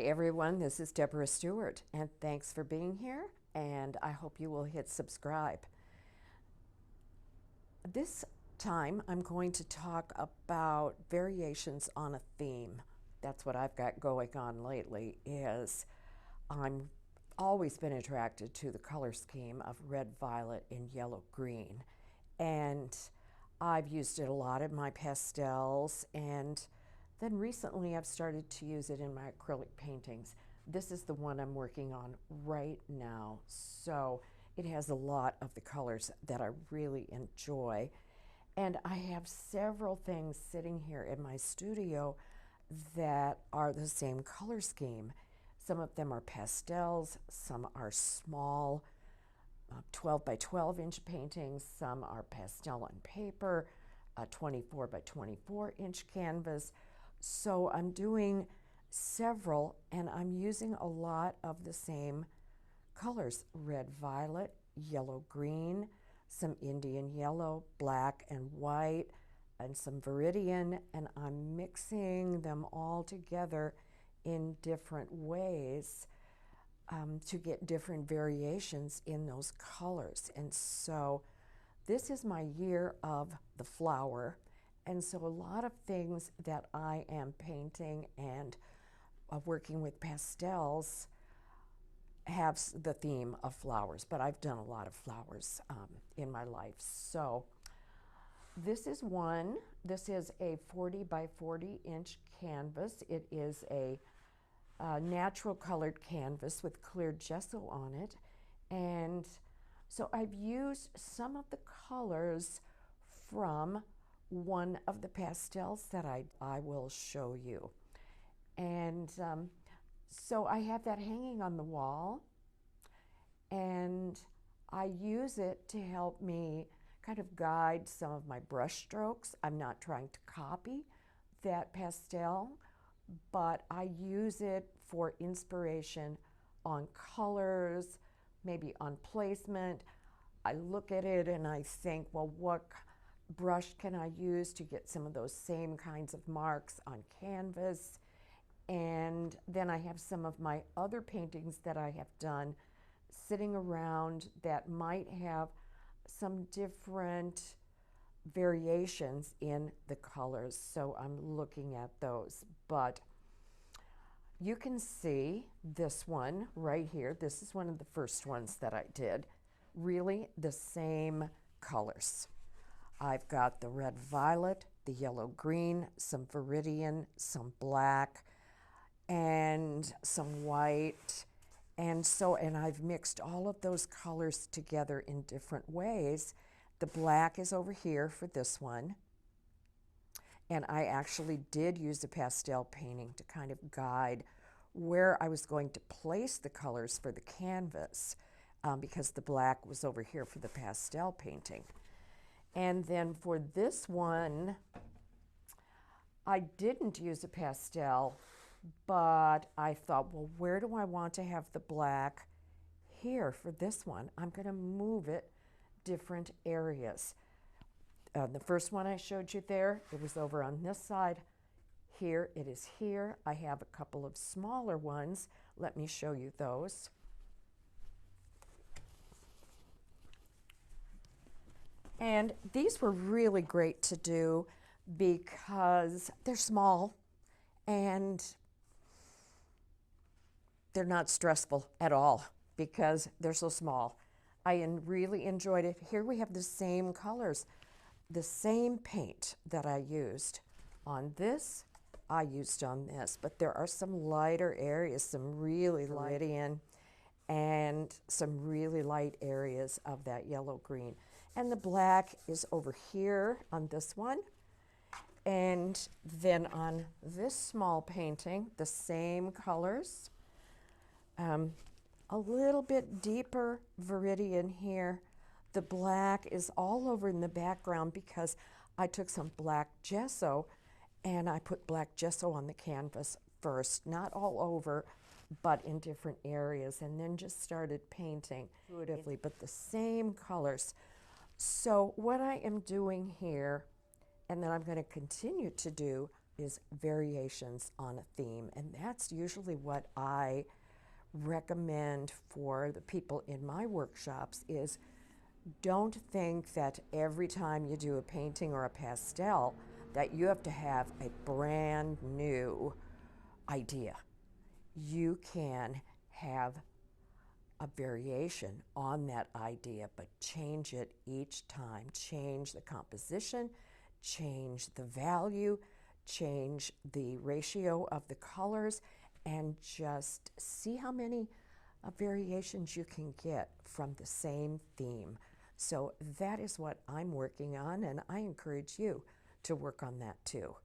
everyone, this is Deborah Stewart, and thanks for being here, and I hope you will hit subscribe. This time I'm going to talk about variations on a theme. That's what I've got going on lately, is I'm always been attracted to the color scheme of red, violet, and yellow, green, and I've used it a lot in my pastels, and then recently I've started to use it in my acrylic paintings. This is the one I'm working on right now, so it has a lot of the colors that I really enjoy. And I have several things sitting here in my studio that are the same color scheme. Some of them are pastels, some are small 12 by 12 inch paintings, some are pastel on paper, 24 by 24 inch canvas. So I'm doing several, and I'm using a lot of the same colors: red, violet, yellow, green, some Indian yellow, black and white, and some viridian, and I'm mixing them all together in different ways to get different variations in those colors. And so this is my year of the flower, and so a lot of things that I am painting and working with pastels have the theme of flowers, but I've done a lot of flowers in my life. So this is one. This is a 40 by 40 inch canvas. It is a natural colored canvas with clear gesso on it, and so I've used some of the colors from one of the pastels that I will show you. And so I have that hanging on the wall, and I use it to help me kind of guide some of my brush strokes. I'm not trying to copy that pastel, but I use it for inspiration on colors, maybe on placement. I look at it and I think, well, what brush can I use to get some of those same kinds of marks on canvas? And then I have some of my other paintings that I have done sitting around that might have some different variations in the colors, so I'm looking at those. But you can see this one right here. This is one of the first ones that I did. Really the same colors. I've got the red violet, the yellow green, some viridian, some black, and some white. And I've mixed all of those colors together in different ways. The black is over here for this one. And I actually did use a pastel painting to kind of guide where I was going to place the colors for the canvas, because the black was over here for the pastel painting. And then for this one, I didn't use a pastel, but I thought, well, where do I want to have the black? Here for this one, I'm going to move it different areas. The first one I showed you there, it was over on this side. Here it is here. I have a couple of smaller ones. Let me show you those. And these were really great to do because they're small and they're not stressful at all because they're so small. I really enjoyed it. Here we have the same colors, the same paint that I used on this, I used on this, but there are some lighter areas, some really light in, and some really light areas of that yellow green. And the black is over here on this one. And then on this small painting, the same colors. A little bit deeper viridian here. The black is all over in the background because I took some black gesso and I put black gesso on the canvas first, not all over, but in different areas, and then just started painting intuitively, but the same colors. So what I am doing here, and that I'm going to continue to do is variations on a theme, and that's usually what I recommend for the people in my workshops. Is don't think that every time you do a painting or a pastel that you have to have a brand new idea. You can have a variation on that idea, but change it each time. Change the composition, change the value, change the ratio of the colors, and just see how many variations you can get from the same theme. So that is what I'm working on, and I encourage you to work on that too.